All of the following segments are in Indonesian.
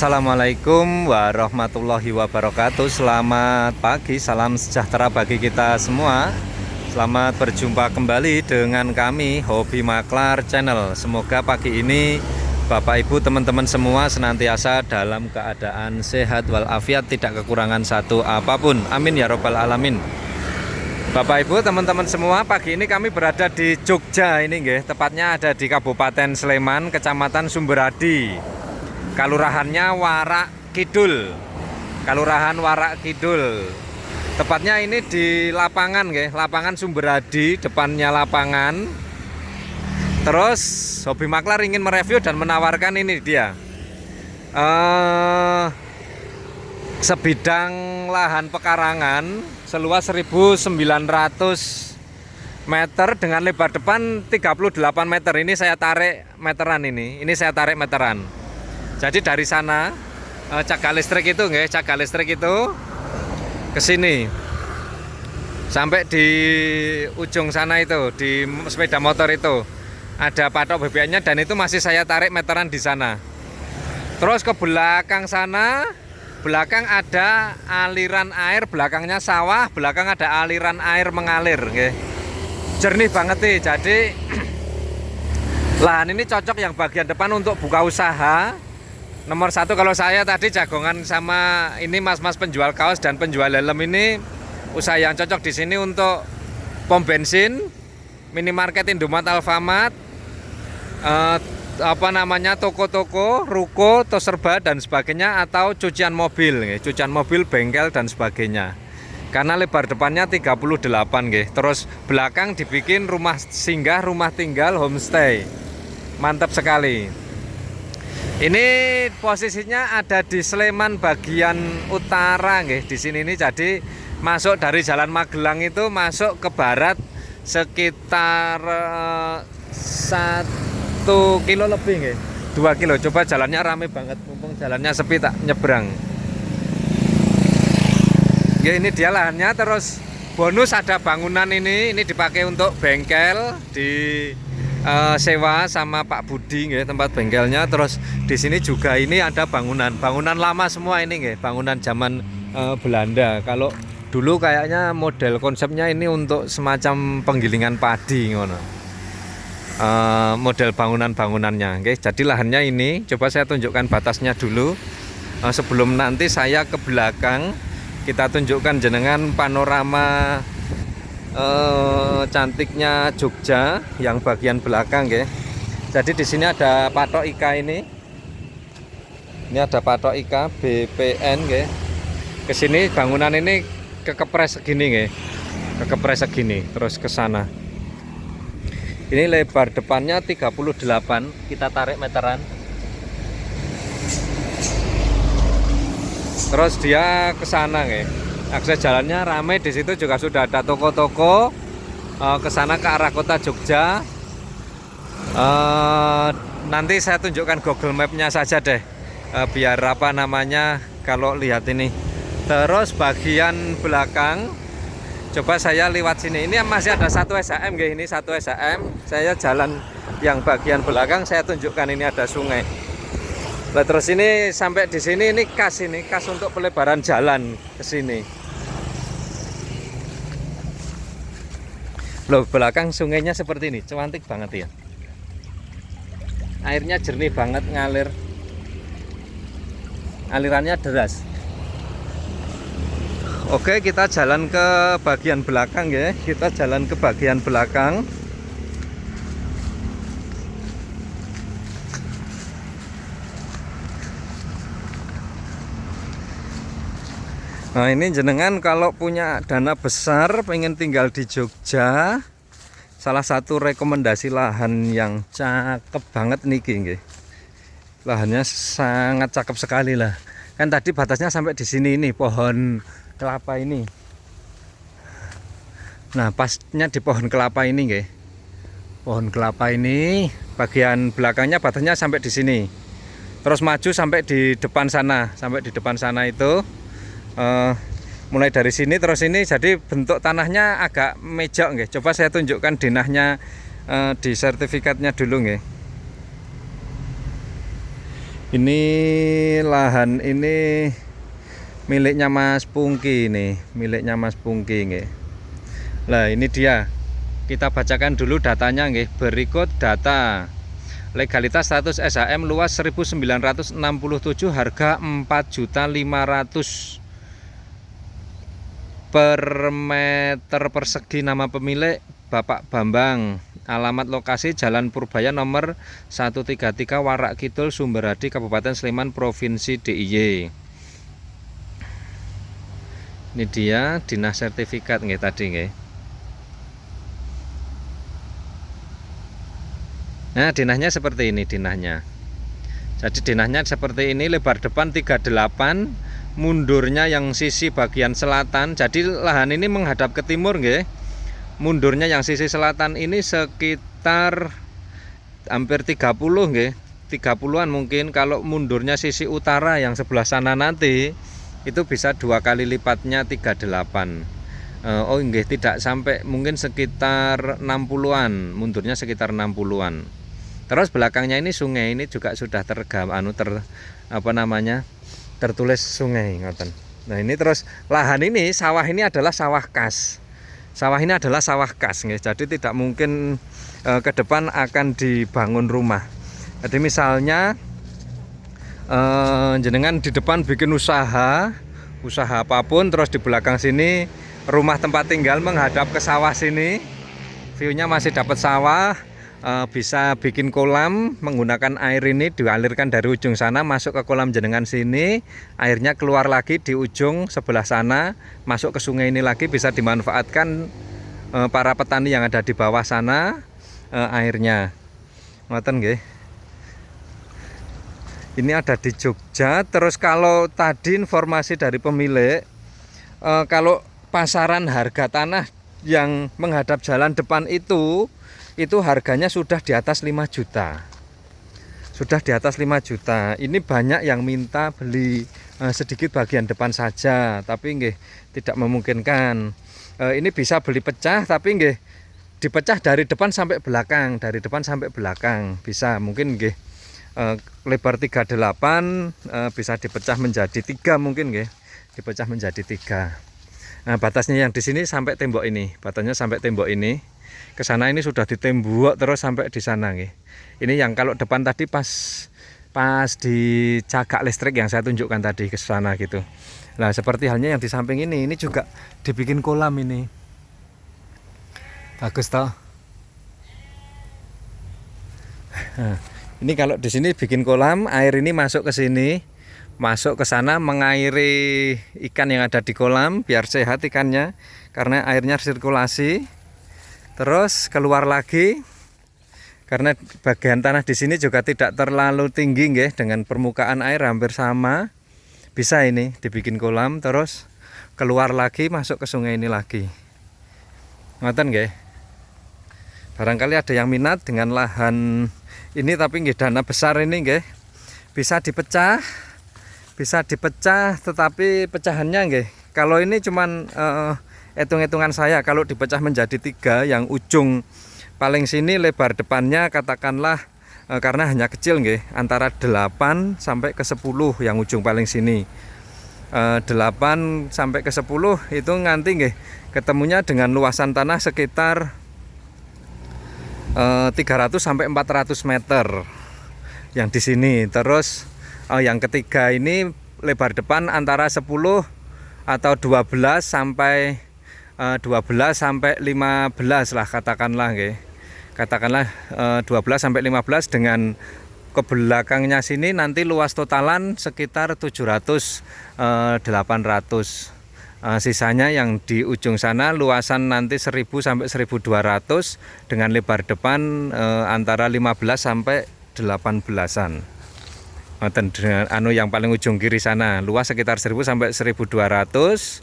Assalamualaikum warahmatullahi wabarakatuh. Selamat pagi, salam sejahtera bagi kita semua. Selamat berjumpa kembali dengan kami Hobi Maklar Channel. Semoga pagi ini Bapak Ibu teman-teman semua senantiasa dalam keadaan sehat walafiat, tidak kekurangan satu apapun. Amin ya robbal alamin. Bapak Ibu teman-teman semua, pagi ini kami berada di Jogja ini nggih, tepatnya ada di Kabupaten Sleman, Kecamatan Sumberadi. Kalurahannya Warak Kidul. Kelurahan Warak Kidul. Tepatnya ini di lapangan nggih, lapangan Sumberadi, depannya lapangan. Terus Hobi Maklar ingin mereview dan menawarkan ini dia. Sebidang lahan pekarangan seluas 1.900 meter dengan lebar depan 38 meter. Ini saya tarik meteran ini. Ini saya tarik meteran. Jadi dari sana cagar listrik itu nggih, cagar listrik itu ke sini. Sampai di ujung sana itu, di sepeda motor itu ada patok BBM-nya dan itu masih saya tarik meteran di sana. Terus ke belakang sana, belakang ada aliran air, belakangnya sawah, belakang ada aliran air mengalir nggih. Jernih banget nih. Jadi lahan ini cocok yang bagian depan untuk buka usaha. Nomor satu, kalau saya tadi jagongan sama ini mas-mas penjual kaos dan penjual helm ini, usaha yang cocok di sini untuk pom bensin, minimarket, Indomaret, Alfamart, toko-toko, ruko, tos serba dan sebagainya, atau cucian mobil, cucian mobil, bengkel dan sebagainya. Karena lebar depannya 38 nggih. Terus belakang dibikin rumah singgah, rumah tinggal, homestay. Mantap sekali. Ini posisinya ada di Sleman bagian utara nggih. Di sini nih, jadi masuk dari Jalan Magelang itu masuk ke barat sekitar 1 kilo lebih nggih. 2 kilo. Coba jalannya rame banget, mumpung jalannya sepi tak nyebrang. Ya, ini dia lahannya. Terus bonus ada bangunan ini dipakai untuk bengkel, di sewa sama Pak Budi nggih, tempat bengkelnya. Terus di sini juga ini ada bangunan lama semua ini nggih, bangunan zaman Belanda. Kalau dulu kayaknya model konsepnya ini untuk semacam penggilingan padi ngono. Model bangunannya nggih. Jadi lahannya ini, coba saya tunjukkan batasnya dulu. Sebelum nanti saya ke belakang, kita tunjukkan jenengan panorama cantiknya Jogja yang bagian belakang nggih. Jadi di sini ada patok IKA ini. Ini ada patok IKA BPN nggih. Ke sini bangunan ini kekepres segini nggih. Kekepres segini terus ke sana. Ini lebar depannya 38, kita tarik meteran. Terus dia ke sana nggih. Akses jalannya ramai, di situ juga sudah ada toko-toko. Ke sana ke arah kota Jogja. Nanti saya tunjukkan Google Map-nya saja deh, biar apa namanya kalau lihat ini. Terus bagian belakang, coba saya lewat sini. Ini masih ada satu SHM nggih, ini satu SHM. Saya jalan yang bagian belakang, saya tunjukkan ini ada sungai. Nah, terus ini sampai di sini ini kas untuk pelebaran jalan ke sini. Loh, belakang sungainya seperti ini, cantik banget ya. Airnya jernih banget, ngalir. Alirannya deras. Oke, kita jalan ke bagian belakang ya. Kita jalan ke bagian belakang. Nah, ini jenengan kalau punya dana besar pengen tinggal di Jogja, salah satu rekomendasi lahan yang cakep banget niki nggih. Lahannya sangat cakep sekali lah. Kan tadi batasnya sampai di sini, ini pohon kelapa ini. Nah, pasnya di pohon kelapa ini nggih. Pohon kelapa ini bagian belakangnya batasnya sampai di sini. Terus maju sampai di depan sana, itu. Mulai dari sini terus ini, jadi bentuk tanahnya agak mejok nggih. Coba saya tunjukkan denahnya di sertifikatnya dulu nggih. Ini lahan ini miliknya Mas Pungki nih, miliknya Mas Pungki nggih. Lah ini dia. Kita bacakan dulu datanya nggih. Berikut data legalitas status SHM luas 1967, harga 4.500.000 per meter persegi. Nama pemilik Bapak Bambang. Alamat lokasi Jalan Purbaya nomor 133 Warak Kidul, Sumberadi, Kabupaten Sleman, Provinsi DIY. Ini dia dinas sertifikat nggih tadi nggih. Nah, dinahnya seperti ini dinahnya. Jadi dinahnya seperti ini, lebar depan 38, mundurnya yang sisi bagian selatan. Jadi lahan ini menghadap ke timur nggih. Mundurnya yang sisi selatan ini sekitar hampir 30 nggih. 30-an mungkin. Kalau mundurnya sisi utara yang sebelah sana nanti itu bisa 2 kali lipatnya 38. Oh nggih, tidak sampai, mungkin sekitar 60-an, mundurnya sekitar 60-an. Terus belakangnya ini sungai, ini juga sudah tertulis sungai ngoten. Nah, ini terus lahan ini, sawah ini adalah sawah kas. Sawah ini adalah sawah kas nggih. Jadi tidak mungkin ke depan akan dibangun rumah. Jadi misalnya jenengan di depan bikin usaha apapun, terus di belakang sini rumah tempat tinggal menghadap ke sawah sini, view-nya masih dapat sawah, bisa bikin kolam menggunakan air ini dialirkan dari ujung sana masuk ke kolam jenengan sini, airnya keluar lagi di ujung sebelah sana masuk ke sungai ini lagi, bisa dimanfaatkan para petani yang ada di bawah sana airnya. Ngoten nggih. Ini ada di Jogja. Terus kalau tadi informasi dari pemilik, kalau pasaran harga tanah yang menghadap jalan depan itu harganya sudah di atas 5 juta. Sudah di atas 5 juta. Ini banyak yang minta beli sedikit bagian depan saja, tapi nggih tidak memungkinkan. Ini bisa beli pecah, tapi nggih dipecah dari depan sampai belakang, bisa, mungkin nggih lebar 38 bisa dipecah menjadi 3, mungkin nggih dipecah menjadi 3. Nah, batasnya yang di sini sampai tembok ini, batasnya sampai tembok ini. Ke sana ini sudah ditembok terus sampai di sana nggih. Ini yang kalau depan tadi pas di cagak listrik yang saya tunjukkan tadi ke sana gitu. Nah, seperti halnya yang di samping ini juga dibikin kolam ini. Bagus toh. Nah, ini kalau di sini bikin kolam, air ini masuk ke sini, masuk ke sana mengairi ikan yang ada di kolam biar sehat ikannya karena airnya sirkulasi. Terus keluar lagi karena bagian tanah di sini juga tidak terlalu tinggi nggih, dengan permukaan air hampir sama. Bisa ini dibikin kolam terus keluar lagi masuk ke sungai ini lagi. Ngoten nggih. Barangkali ada yang minat dengan lahan ini, tapi nggih dana besar ini nggih. Bisa dipecah, tetapi pecahannya nggih. Kalau ini cuman hitung-hitungan saya, kalau dipecah menjadi 3, yang ujung paling sini lebar depannya katakanlah karena hanya kecil nggih, antara 8 sampai ke 10 yang ujung paling sini. 8 sampai ke 10 itu nanti nggih ketemunya dengan luasan tanah sekitar 300 sampai 400 meter yang di sini. Terus yang ketiga ini lebar depan antara 10 atau 12 sampai 15 lah katakanlah nggih. Katakanlah 12 sampai 15, dengan ke belakangnya sini nanti luas totalan sekitar 700 800. Sisanya yang di ujung sana luasan nanti 1000 sampai 1200 dengan lebar depan antara 15 sampai 18-an. Dengan yang paling ujung kiri sana luas sekitar 1000 sampai 1200,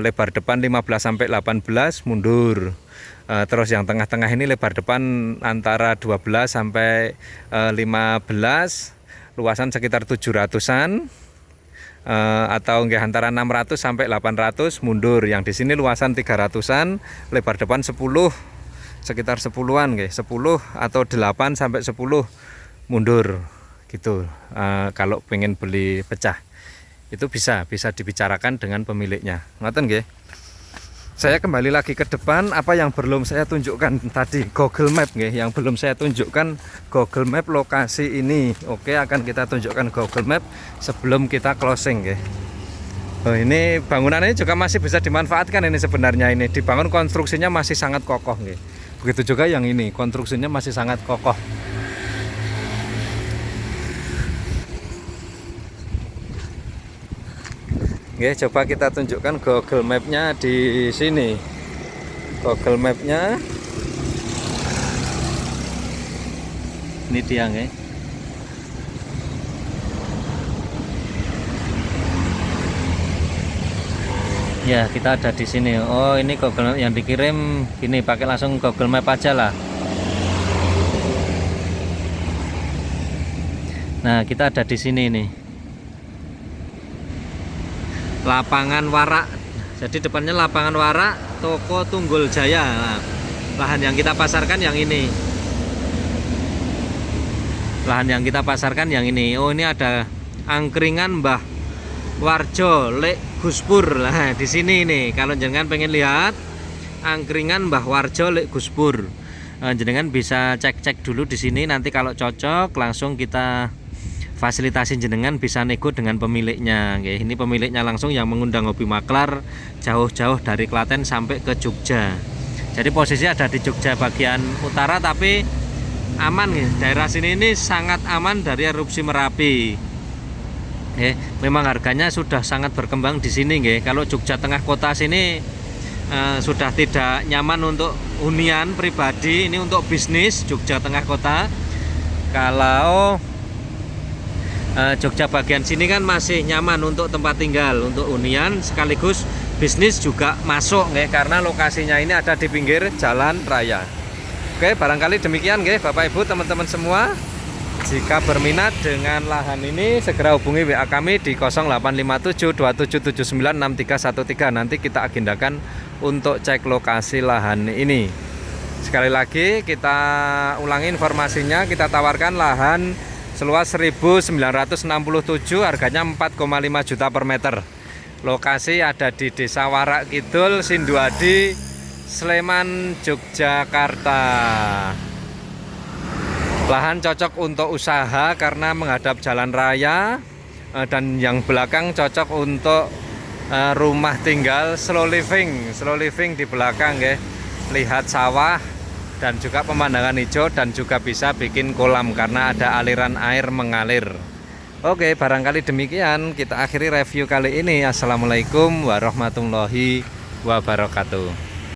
lebar depan 15 sampai 18 mundur. Terus yang tengah-tengah ini lebar depan antara 12 sampai 15, luasan sekitar 700-an. Atau nggih antara 600 sampai 800 mundur. Yang di sini luasan 300-an, lebar depan 10, sekitar 10-an nggih, 10 atau 8 sampai 10 mundur gitu. Kalau pengen beli pecah itu bisa dibicarakan dengan pemiliknya. Ngoten nggih. Saya kembali lagi ke depan. Apa yang belum saya tunjukkan tadi, Google Map nggih, yang belum saya tunjukkan Google Map lokasi ini. Oke, akan kita tunjukkan Google Map sebelum kita closing nggih. Oh, ini bangunannya juga masih bisa dimanfaatkan ini sebenarnya, ini dibangun konstruksinya masih sangat kokoh nggih. Begitu juga yang ini, konstruksinya masih sangat kokoh. Oke, coba kita tunjukkan Google Map-nya di sini. Google Map-nya ini dia, nggih. Ya, kita ada di sini. Oh, ini Google Map yang dikirim. Ini pakai langsung Google Map aja lah. Nah, kita ada di sini nih. Lapangan Warak. Jadi depannya Lapangan Warak, Toko Tunggul Jaya. Nah, lahan yang kita pasarkan yang ini. Lahan yang kita pasarkan yang ini. Oh, ini ada angkringan Mbah Warjo Lek Guspur. Nah, di sini nih. Kalau jenengan pengen lihat angkringan Mbah Warjo Lek Guspur, jenengan bisa cek-cek dulu di sini. Nanti kalau cocok langsung kita fasilitasi, jenengan bisa nego dengan pemiliknya. Oke, ini pemiliknya langsung yang mengundang hobi maklar jauh-jauh dari Klaten sampai ke Jogja. Jadi posisi ada di Jogja bagian utara, tapi aman nih. Daerah sini ini sangat aman dari erupsi Merapi. Memang harganya sudah sangat berkembang di sini nggih. Kalau Jogja tengah kota sini sudah tidak nyaman untuk hunian pribadi, ini untuk bisnis Jogja tengah kota. Kalau Jogja bagian sini kan masih nyaman untuk tempat tinggal, untuk hunian sekaligus bisnis juga masuk nggih, karena lokasinya ini ada di pinggir jalan raya. Oke, barangkali demikian nggih Bapak Ibu teman-teman semua. Jika berminat dengan lahan ini segera hubungi WA kami di 085727796313. Nanti kita agendakan untuk cek lokasi lahan ini. Sekali lagi kita ulangi informasinya, kita tawarkan lahan seluas 1967, harganya 4,5 juta per meter. Lokasi ada di Desa Warak Kidul, Sinduadi, Sleman, Yogyakarta. Lahan cocok untuk usaha karena menghadap jalan raya, dan yang belakang cocok untuk rumah tinggal slow living di belakang ya. Lihat sawah dan juga pemandangan hijau, dan juga bisa bikin kolam karena ada aliran air mengalir. Oke, barangkali demikian kita akhiri review kali ini. Assalamualaikum warahmatullahi wabarakatuh.